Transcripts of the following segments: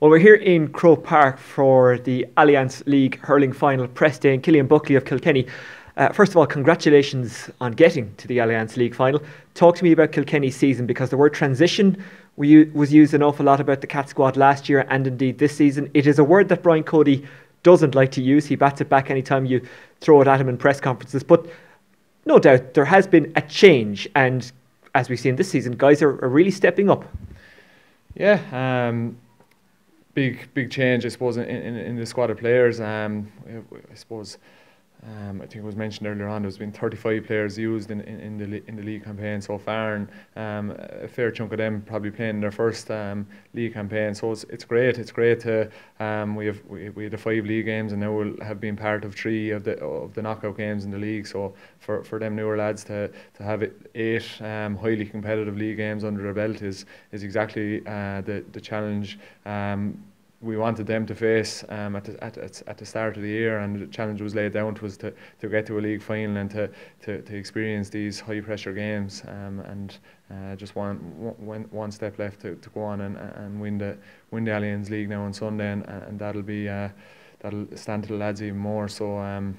Well, we're here in Croke Park for the Alliance League hurling final. Press day and Cillian Buckley of Kilkenny. First of all, congratulations on getting to the Alliance League final. Talk to me about Kilkenny's season, because the word transition was used an awful lot about the Cat squad last year and indeed this season. It is a word that Brian Cody doesn't like to use. He bats it back anytime you throw it at him in press conferences. But no doubt there has been a change, and as we've seen this season, guys are really stepping up. Yeah, big change, I suppose, in the squad of players. I suppose, I think it was mentioned earlier on, there's been 35 players used in the league campaign so far, and a fair chunk of them probably playing their first league campaign. So it's great. It's great to we had the 5 league games, and now we'll have been part of 3 of the knockout games in the league. So for them newer lads to have 8 highly competitive league games under their belt is exactly the challenge we wanted them to face at the start of the year, and the challenge was laid down to us to get to a league final and to experience these high pressure games, and just one step left to go on and win the Alliance League now on Sunday, and that'll stand to the lads even more. So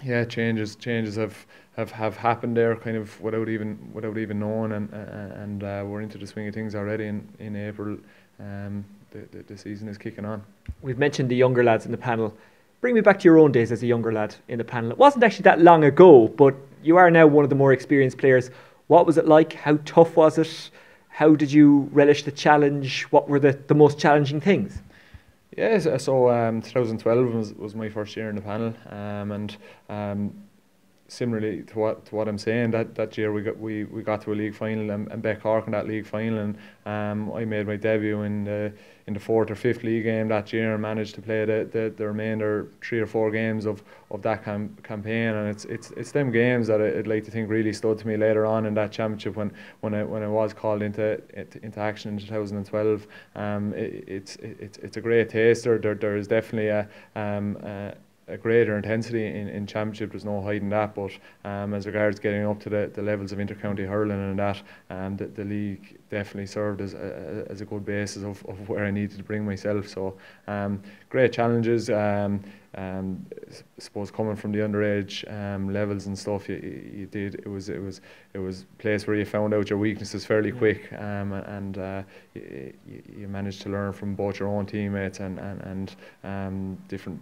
yeah, changes have happened there kind of without even knowing, and we're into the swing of things already in April. The season is kicking on. We've mentioned the younger lads in the panel. Bring me back to your own days as a younger lad in the panel. It wasn't actually that long ago, but you are now one of the more experienced players. What was it like? How tough was it? How did you relish the challenge? What were the most challenging things? Yeah, so 2012 was my first year in the panel, and similarly to what I'm saying, that year we got to a league final and bet Cork in that league final, and I made my debut in the 4th or 5th league game that year and managed to play the remainder 3 or 4 games of that campaign, and it's them games that I'd like to think really stood to me later on in that championship when I was called into action in 2012. It's a great taster. There is definitely a greater intensity in championship. There's no hiding that, but as regards getting up to the levels of intercounty hurling and that, the league definitely served as a good basis of where I needed to bring myself. So great challenges. I suppose coming from the underage levels and stuff, it was a place where you found out your weaknesses fairly quick, and you managed to learn from both your own teammates and different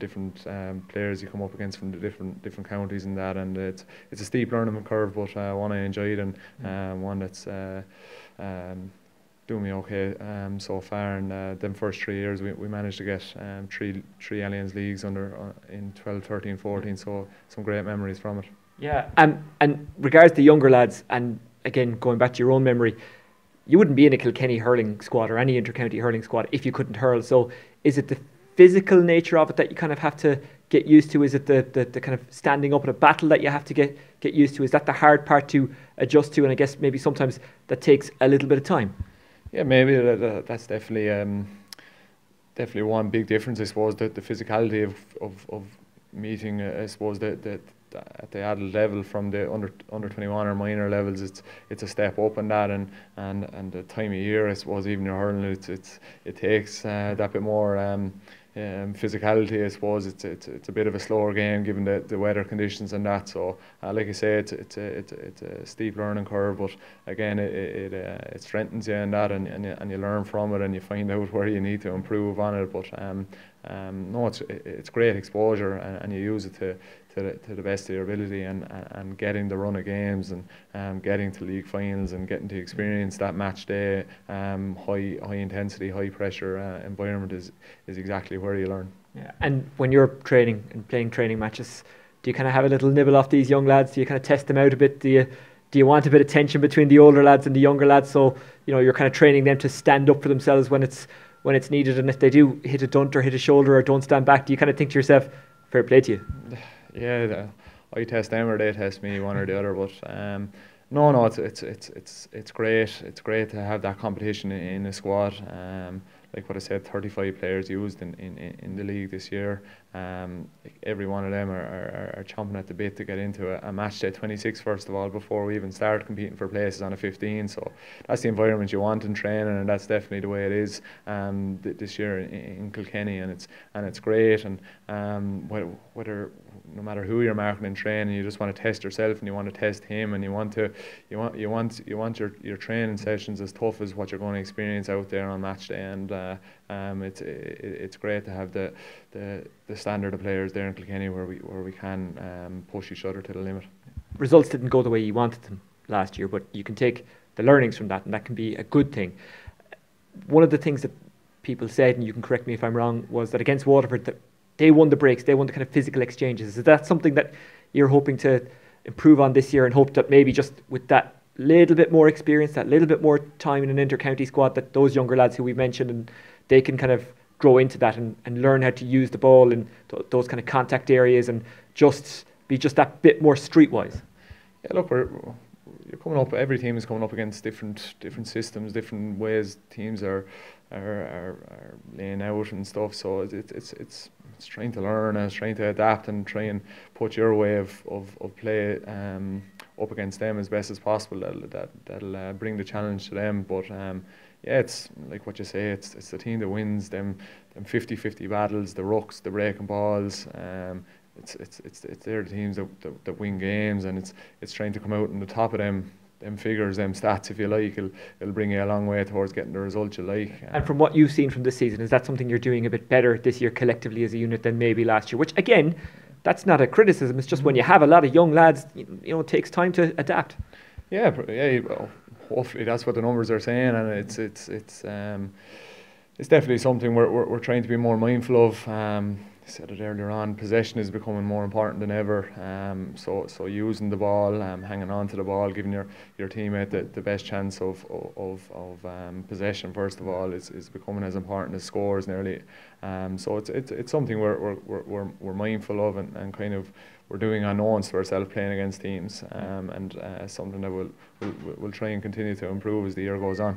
players you come up against from the different counties and that, and it's a steep learning curve, but one I enjoyed, and one that's doing me okay so far. And them first 3 years we managed to get three Alliance Leagues in 12, 13, 14, so some great memories from it. Yeah, and regards the younger lads, and again going back to your own memory, you wouldn't be in a Kilkenny hurling squad or any inter-county hurling squad if you couldn't hurl. So is it the physical nature of it that you kind of have to get used to? Is it the kind of standing up in a battle that you have to get used to? Is that the hard part to adjust to? And I guess maybe sometimes that takes a little bit of time. Yeah, maybe that's definitely one big difference. I suppose that the physicality of meeting, I suppose that at the adult level from the under 21 or minor levels, it's a step up in that, and the time of year, I suppose, even in hurling, it takes that bit more physicality. I suppose it's a bit of a slower game given the weather conditions and that. So like I say, it's a steep learning curve, but again it strengthens you in that, and you learn from it, and you find out where you need to improve on it. But no, it's great exposure, and you use it to the best of your ability, and getting the run of games, and getting to league finals, and getting to experience that match day high intensity, high pressure environment is exactly where you learn. Yeah. And when you're training and playing training matches, do you kind of have a little nibble off these young lads? Do you kind of test them out a bit? Do you want a bit of tension between the older lads and the younger lads, so you're kind of training them to stand up for themselves when it's needed, and if they do hit a dunt or hit a shoulder or don't stand back, do you kind of think to yourself, fair play to you? Yeah, I test them or they test me, one or the other. But no, it's great. It's great to have that competition in the squad. like what I said, 35 players used in the league this year. Every one of them are chomping at the bit to get into a match day 26 first of all, before we even start competing for places on a 15. So that's the environment you want in training, and that's definitely the way it is this year in Kilkenny, and it's great. And whether no matter who you're marking in training, you just want to test yourself and you want to test him, and you want your training sessions as tough as what you're going to experience out there on match day. And it's great to have the standard of players there in Kilkenny where we can push each other to the limit. Results didn't go the way you wanted them last year, but you can take the learnings from that, and that can be a good thing. One of the things that people said, and you can correct me if I'm wrong, was that against Waterford, that they won the breaks, they won the kind of physical exchanges. Is that something that you're hoping to improve on this year, and hope that maybe just with that little bit more experience, that little bit more time in an inter-county squad, that those younger lads who we mentioned, and they can kind of grow into that and learn how to use the ball in those kind of contact areas and just be just that bit more streetwise? Yeah, look, you're coming up. Every team is coming up against different systems, different ways teams are laying out and stuff. So it's trying to learn and it's trying to adapt and try and put your way of play up against them as best as possible. That'll bring the challenge to them. But yeah, it's like what you say. It's the team that wins them 50-50 battles, the rucks, the breaking balls. It's they're the teams that win games, and it's trying to come out on the top of them figures, them stats, if you like. It'll bring you a long way towards getting the result you like. And from what you've seen from this season, is that something you're doing a bit better this year collectively as a unit than maybe last year? Which again, that's not a criticism. It's just when you have a lot of young lads, it takes time to adapt. Yeah. Well, hopefully that's what the numbers are saying, and it's definitely something we're trying to be more mindful of. I said it earlier on, possession is becoming more important than ever. So using the ball, hanging on to the ball, giving your teammate the best chance of possession first of all is becoming as important as scores nearly. So it's something we're mindful of and kind of we're doing unknowns to ourselves playing against teams, and something that we'll try and continue to improve as the year goes on.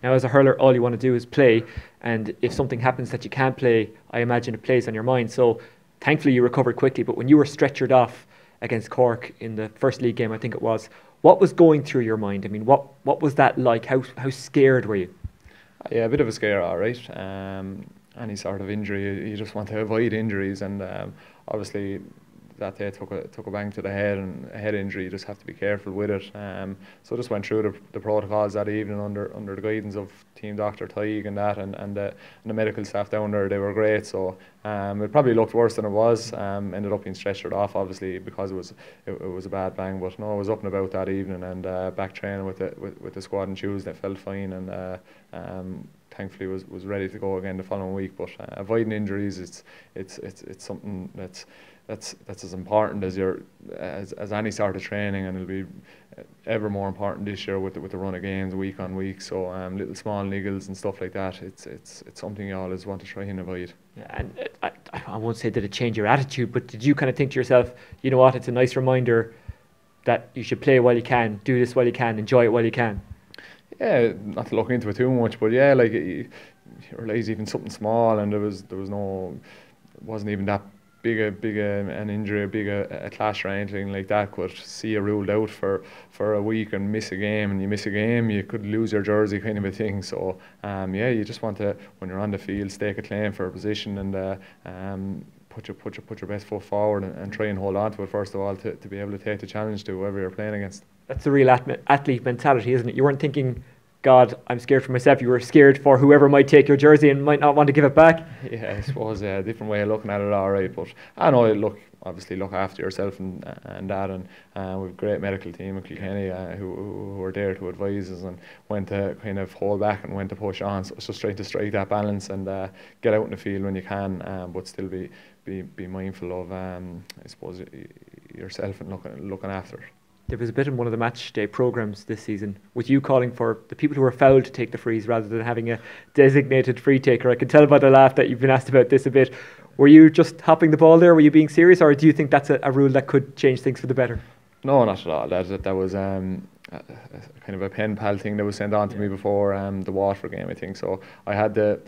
Now, as a hurler, all you want to do is play, and if something happens that you can't play, I imagine it plays on your mind. So, thankfully, you recovered quickly. But when you were stretchered off against Cork in the first league game, I think it was, what was going through your mind? I mean, what was that like? How scared were you? Yeah, a bit of a scare, all right. Any sort of injury, you just want to avoid injuries, and obviously that day took a bang to the head, and a head injury, you just have to be careful with it. So just went through the protocols that evening under the guidance of Team Dr. Tighe and that, and the medical staff down there. They were great. So it probably looked worse than it was. Ended up being stretchered off, obviously, because it was a bad bang. But no, I was up and about that evening, and back training with the squad on Tuesday. Felt fine, and thankfully was ready to go again the following week. But avoiding injuries, it's something that's as important as any sort of training, and it'll be ever more important this year with the run of games week on week. So little small niggles and stuff like that, it's something you always want to try and avoid. Yeah, and I won't say that it changed your attitude, but did you kind of think to yourself, you know what, it's a nice reminder that you should play while you can, do this while you can, enjoy it while you can? Yeah, not to look into it too much, but yeah, like you realise even something small, and there was no, it wasn't even that big an injury, a clash or anything like that could see you ruled out for a week and miss a game, and you miss a game, you could lose your jersey, kind of a thing. So yeah, you just want to, when you're on the field, stake a claim for a position, and put your best foot forward and try and hold on to it first of all to be able to take the challenge to whoever you're playing against. That's the real athlete mentality, isn't it? You weren't thinking, God, I'm scared for myself. You were scared for whoever might take your jersey and might not want to give it back. Yeah, I suppose a different way of looking at it, all right. But I know, obviously look after yourself and that, and we've a great medical team in Kilkenny who were there to advise us and when to kind of hold back and when to push on. So it's just trying to strike that balance and get out in the field when you can, but still be mindful of I suppose yourself and looking after it. There was a bit in one of the match day programmes this season with you calling for the people who were fouled to take the frees rather than having a designated free taker. I can tell by the laugh that you've been asked about this a bit. Were you just hopping the ball there? Were you being serious, or do you think that's a rule that could change things for the better? No, not at all. That was a kind of a pen pal thing that was sent on to me before the Waterford game, I think. So I had the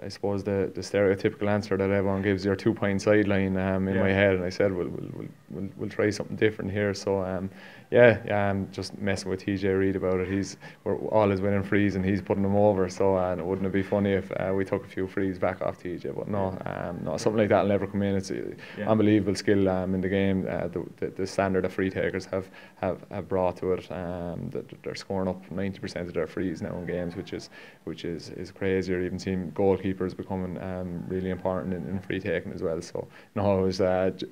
I suppose the stereotypical answer that everyone gives, your 2-point sideline, in my head, and I said we'll try something different here. So I'm just messing with TJ Reid about it. We're always winning frees and he's putting them over. So it wouldn't it be funny if we took a few frees back off TJ? But no, something like that will never come in. It's unbelievable skill in the game. The standard of free takers have brought to it. They're scoring up 90% of their frees now in games, which is crazy. Or even seeing goalkeepers becoming really important in free taking as well. So no, it was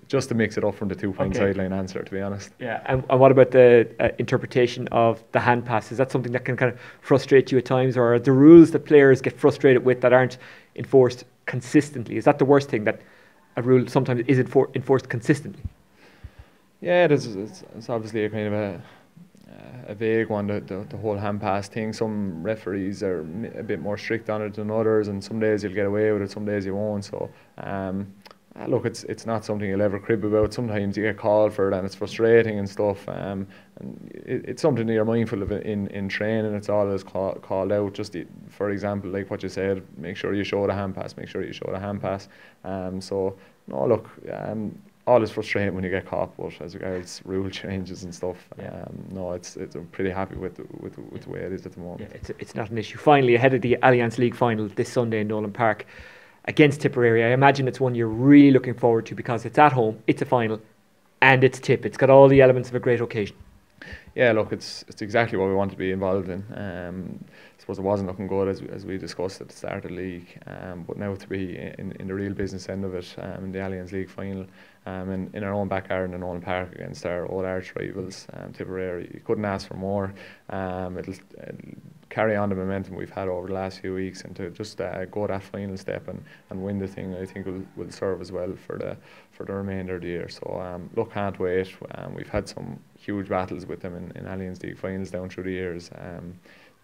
just to mix it up from the 2-point sideline answer, to be honest. Yeah, and what about the interpretation of the hand pass? Is that something that can kind of frustrate you at times, or are the rules that players get frustrated with that aren't enforced consistently? Is that the worst thing, that a rule sometimes isn't enforced consistently? Yeah, it's obviously a kind of a vague one, the whole hand pass thing. Some referees are a bit more strict on it than others, and some days you'll get away with it, some days you won't. So look, it's not something you'll ever crib about. Sometimes you get called for it and it's frustrating and stuff, and it's something that you're mindful of in training. It's always called out. Just for example, like what you said, make sure you show the hand pass, so no, look, always frustrating when you get caught, but as regards rule changes and stuff, no, I'm pretty happy with the way it is at the moment. Yeah, it's not an issue. Finally, ahead of the Alliance League final this Sunday in Nolan Park against Tipperary, I imagine it's one you're really looking forward to, because it's at home, it's a final, and it's Tip. It's got all the elements of a great occasion. Yeah, look, it's exactly what we want to be involved in. I suppose it wasn't looking good as we discussed at the start of the league, but now to be in the real business end of it, in the Alliance League final, in our own backyard in Nolan Park against our old arch rivals, Tipperary, you couldn't ask for more. It'll carry on the momentum we've had over the last few weeks, and to just go that final step and win the thing, I think will serve as well for the remainder of the year. So look, can't wait. We've had some huge battles with them in Alliance League finals down through the years.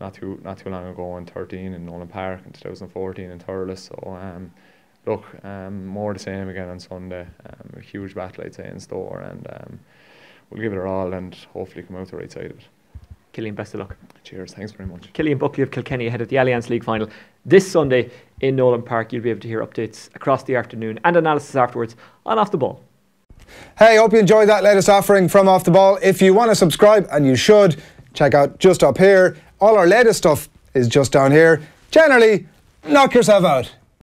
Not too long ago in 2013 in Nolan Park, in 2014 in Thurles. So look, more the same again on Sunday. A huge battle, I'd say, in store, and we'll give it our all and hopefully come out the right side of it. Cillian, best of luck. Cheers, thanks very much. Cillian Buckley of Kilkenny ahead of the Alliance League final this Sunday in Nolan Park. You'll be able to hear updates across the afternoon and analysis afterwards on Off the Ball. Hey, hope you enjoyed that latest offering from Off the Ball. If you want to subscribe, and you should, check out just up here. All our latest stuff is just down here. Generally, knock yourself out.